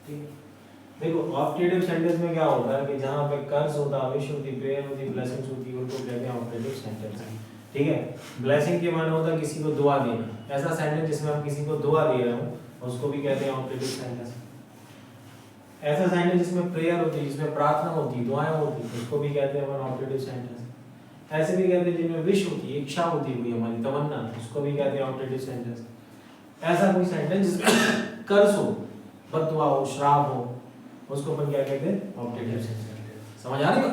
ठीक है। देखो ऑप्टेटिव सेंटेंस में क्या होता है कि जहाँ पे कर्ज होता है, विश होती, प्रेयर होती, ब्लेसिंग्स होती है, उनको कहते हैं ऑप्टेटिव सेंटेंस। ठीक है। ब्लेसिंग के माने होता है किसी को दुआ देना। ऐसा सेंटेंस जिसमें हम किसी को दुआ दे रहे हो उसको भी कहते हैं ऑप्टेटिव सेंटेंस। ऐसा सेंटेंस जिसमें प्रेयर होती है, जिसमें प्रार्थना होती है, दुआएं होती है, उसको भी कहते हैं ऑप्टेटिव सेंटेंस। ऐसे भी कहते हैं जिनमें विश होती है, इच्छा होती है, कोई हमारी तमन्ना, उसको भी कहते हैं ऑप्टेटिव सेंटेंस। ऐसा कोई सेंटेंस जिसमें कर्ज हो, बददुआ हो, श्राप हो, उसको अपन क्या कहते हैं ऑप्टेटिव सेंटेंस। समझ आ रही है?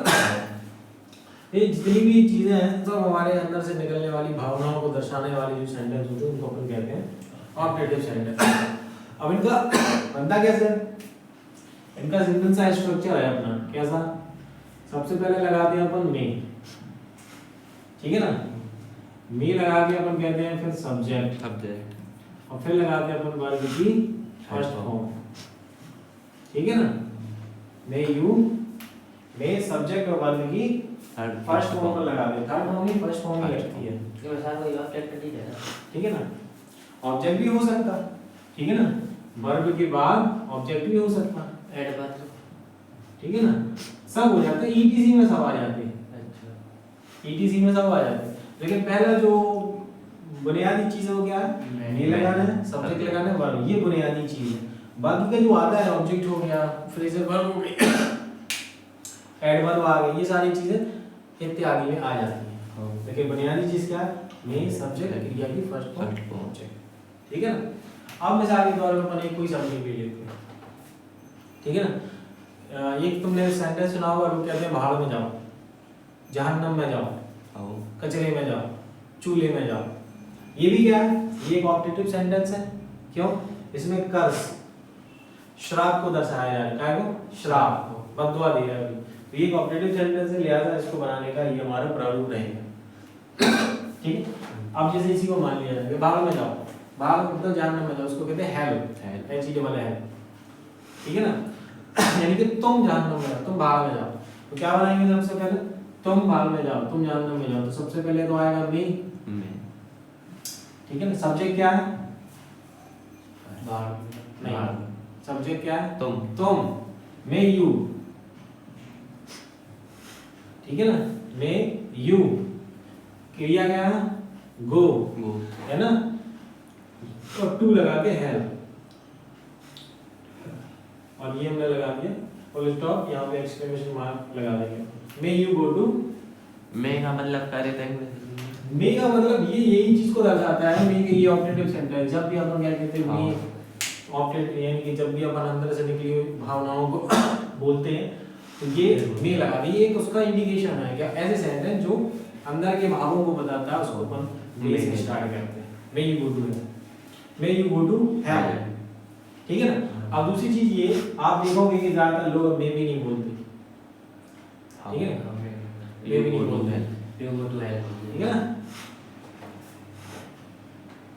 ये जितनी भी चीजें हैं सब हमारे अंदर से निकलने वाली भावनाओं को दर्शाने वाली जो सेंटेंस होते हैं उनको अपन कहते हैं ऑप्टेटिव सेंटेंस। अब इनका बनता कैसे? इनका सिंपल सा स्ट्रक्चर है अपना। कैसा? सबसे पहले लगा दिया अपन मे, ठीक है ना। मे लगा के अपन कहते हैं फिर सब्जेक्ट, और फिर लगाते हैं अपन वर्ब की फर्स्ट फॉर्म, ठीक है ना। मे यू, मे सब्जेक्ट और वर्ब की फर्स्ट फॉर्म पर लगा दे। थर्ड फॉर्म ही फर्स्ट फॉर्म ही लगती है, ठीक है ना। ऑब्जेक्ट भी हो सकता, ठीक है ना। वर्ब के बाद ऑब्जेक्ट भी हो सकता, ठीक है ना। सब हो जाते हैं, ईटीसी में सब आ जाते हैं। अच्छा, ईटीसी में सब आ जाते हैं। लेकिन पहला जो बुनियादी चीज है वो क्या है? मे लगाना है, सब्जेक्ट लगाना है, वर्ब, ये बुनियादी चीज है। बाकी का जो आता है ऑब्जेक्ट हो गया, फ्रेजल वर्ब हो गया, एडवर्ब आ गए, ये सारी चीजें इत्यादि में आ जाती हैं। लेकिन बुनियादी चीज क्या है? मे सब्जेक्ट, क्रिया की फर्स्ट फॉर्म ऑब्जेक्ट, ठीक है ना। अब मिसाल के तौर पर अपन एक कोई सब्जेक्ट ले लेते हैं, ठीक है ना। एक तुमने सेंटेंस सुना होगा, लोग कहते हैं भाड़ में जाओ, जहन्नम में जाओ, कचरे में जाओ, चूल्हे में जाओ। ये भी क्या है? ये एक ऑप्टेटिव सेंटेंस है। क्यों? इसमें कर्ज, श्राप को दर्शाया जा रहा है। क्या को? श्राप को, बददुआ दे रहा है। तो ये एक ऑप्टेटिव सेंटेंस है, लिहाजा इसको बनाने का ये हमारा प्रारूप रहेगा, ठीक है। अब जैसे इसी को मान लिया जाए, भाड़ में जाओ, भाड़ मतलब जहन्नम में जाओ, उसको कहते हैं हेल, हेल, ठीक है ना। यानी कि तुम जहन्नम में जाओ, तुम भाड़ में जाओ, तो क्या बनाएंगे सबसे पहले? तुम भाड़ में जाओ, तुम जहन्नम में जाओ, तो सबसे पहले तो आएगा मे, ठीक है ना। सब्जेक्ट क्या है? भाड़ नहीं, सब्जेक्ट क्या है? तुम, मे यू, ठीक है ना। मे यू, क्रिया क्या है? गो, है ना। और टू लगा के हेल्प, और ये हमने लगा दिया फुल स्टॉप, यहाँ पे एक्सक्लेमेशन मार्क लगा देंगे। मे यू गो टू, मे का मतलब क्या रहता है? मे का मतलब ये यही चीज को दर्शाता है। मे के ये ऑप्टेटिव सेंटेंस, जब भी अपन क्या कहते हैं मे ऑप्टेटिव, यानी कि जब भी अपन अंदर से निकली हुई भावनाओं को बोलते हैं तो ये मे लगा दी, एक उसका इंडिकेशन है। क्या? ऐसे सेंटेंस जो अंदर के भावों को बताता है उसको अपन मे से स्टार्ट करते हैं। May you go to, may you go to help, ठीक है ना। अब दूसरी चीज ये आप देखोगे कि ज्यादातर लोग मे भी नहीं बोलते, ठीक है ना। मे भी नहीं बोलते, ठीक है ना,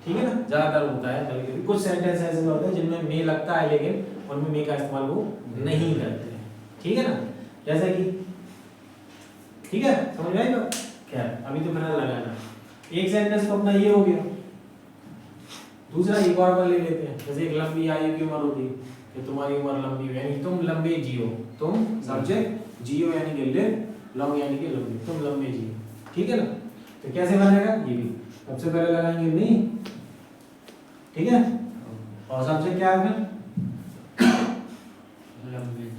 ठीक है ना। ज्यादातर होता है, बल्कि कुछ सेंटेंस ऐसे होते हैं जिनमें मे लगता है लेकिन उनमें मे का इस्तेमाल वो नहीं करते हैं, ठीक है ना। जैसे कि, ठीक है, समझ में आएगा क्या? अभी तो मैंने लगाना एक सेंटेंस तो अपना ये हो गया। दूसरा एक और ले लेते हैं, जैसे एक लंबी आयु की उम्र होती है कि तुम्हारी उम्र लंबी हो, यानी तुम लंबे जियो, तुम सब्जेक्ट, जियो यानी कि लिव, लॉन्ग यानी कि लंबी, तुम लंबे जियो, ठीक है ना। तो कैसे बनेगा? ये भी सबसे पहले लगाएंगे मी, ठीक है, और सब्जेक्ट क्या है?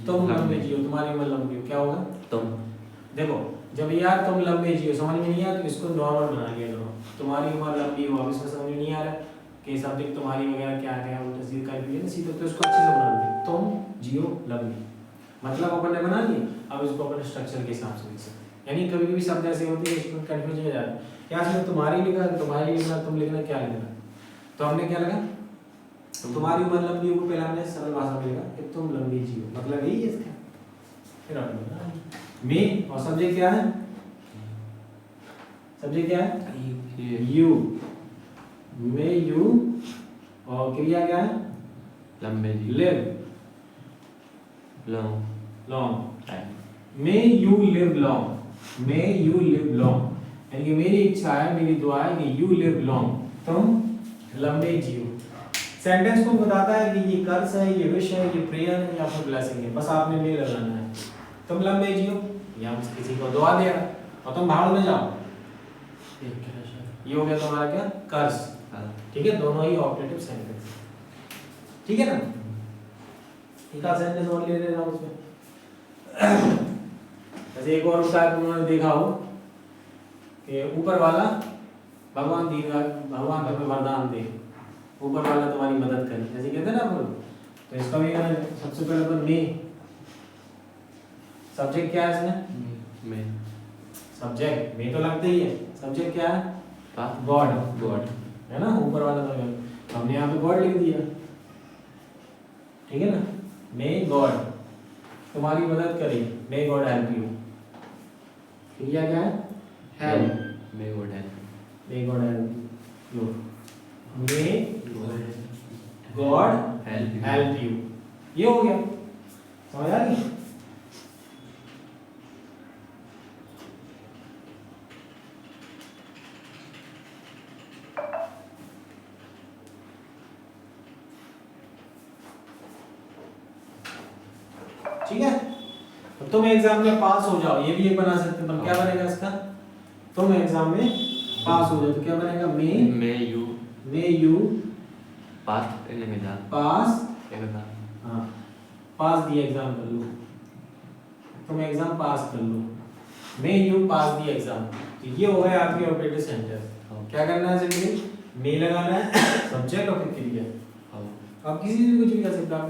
तुम लंबे जियो, तुम्हारी उम्र लंबी हो, क्या होगा? तुम। देखो जब यार तुम लंबे जियो समझ में नहीं आया तो इसको नॉर्मल बना लिया करो, तुम्हारी उम्र लंबी हो। अब इसमें समझ में नहीं आ रहा कि सब्जेक्ट तुम्हारी वगैरह क्या है, वो तस्वीर कर दिए ना सीधे, तो इसको अच्छे से बना लिया, तुम जियो लंबी, मतलब अपन ने बना लिया। अब इसको अपन स्ट्रक्चर के हिसाब से लिख सकते हैं, यानी कभी कभी शब्द ऐसे होते हैं इसमें कंफ्यूजन हो जाता है, क्या इसमें तुम्हारी लिखा है, तुम्हारी लिखना, तुम लिखना, क्या लिखना। तो हमने क्या लगा? तुम्हारी उम्र लंबी हो, पहले हमने सरल भाषा में लिखा कि तुम लंबी जियो, मतलब यही है इसका। फिर अपन मे, और सब्जेक्ट क्या है? सब्जेक्ट क्या है? यू, मे यू, और क्रिया क्या है? लंबे, live, long, long, may you live long, may you live long, यानी कि मेरी इच्छा है, मेरी दुआ है कि यू लिव लॉन्ग, तुम लंबे जियो। सेंटेंस को बताता है कि ये कर्स है, ये विश है, ये प्रेयर है या फिर ब्लेसिंग है, बस आपने मे लगाना है। तुम लंबे जियो या किसी को दुआ दे रहा और तुम भाड़ में जाओ, ये हो गया तुम्हारा क्या, कर्स। ठीक है, दोनों ही ऑपरेटिव सेंटेंस, ठीक है ना। एक आध सेंटेंस और ले लेना उसमें। जैसे एक और होता है, तुमने देखा हो कि ऊपर वाला भगवान दीर्घा, भगवान तुम्हें वरदान दे, ऊपर वाला तुम्हारी मदद करे, जैसे कहते हैं ना हम लोग। तो इसका भी सबसे पहले अपन मे, सब्जेक्ट क्या है इसमें, मैं सब्जेक्ट मे तो लगता ही है, सब्जेक्ट क्या है, गॉड गॉड है ना, ऊपर वाला तो हमने यहाँ पे गॉड लिख दिया, ठीक है ना। मे गॉड तुम्हारी मदद करे, मे गॉड हेल्प यू, क्रिया क्या है, हेल्प, मैं God help, may God help you, may God help you, ये हो गया, समझ आ गई। ठीक है, अब तुम एग्जाम में पास हो जाओ, ये भी एक बना सकते हैं, पर क्या बनेगा इसका, तुम एग्जाम में पास हो जाओ तो क्या बनेगा, मे यू पास में जा पास, एक था हाँ पास दी एग्जाम कर लो, तुम एग्जाम पास कर लो, may you pass the exam. तो ये हो गया आपके ऑपरेटिव सेंटेंस। क्या करना है, सिंपली मे लगाना है, सब्जेक्ट और फिर क्रिया। अब किसी से भी कुछ भी कह सकते हो आप,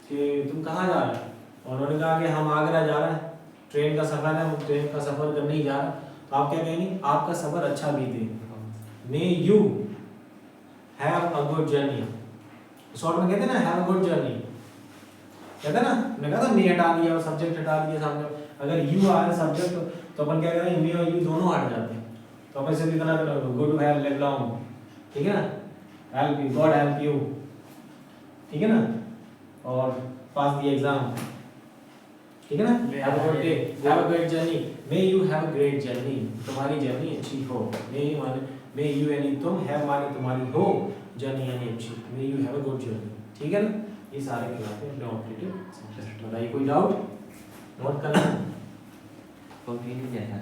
कि तुम कहाँ जा रहे हो, उन्होंने कहा कि हम आगरा जा रहे हैं, ट्रेन का सफर है, हम ट्रेन का सफर करने ही जा रहे हैं, तो आप क्या कहेंगे, आपका सफर अच्छा बीते, may you have a good journey. Short में कहते हैं ना, हैव अ गुड जर्नी, कहते हैं ना, मैंने कहा था मे हटा दिया और सब्जेक्ट हटा दिया सामने, अगर यू आ रहा सब्जेक्ट तो अपन क्या करेंगे, मे और यू दोनों हट जाते हैं, तो अपन से कितना गुड हैव लिव लॉन्ग, ठीक है ना, help you, God help you, ठीक है ना, और पास द एग्जाम, ठीक है ना, have a good day, have a great journey, may you have a great journey, तुम्हारी जर्नी अच्छी हो, मे माने मे यू यानी तुम, हैव माने तुम्हारी हो, जर्नी यानी अच्छी, may you have a good journey, ठीक है ना। ये सारे कहलाते हैं ऑपरेटिव सेंटेंस। बताइए कोई डाउट, नोट करना, नहीं जैसा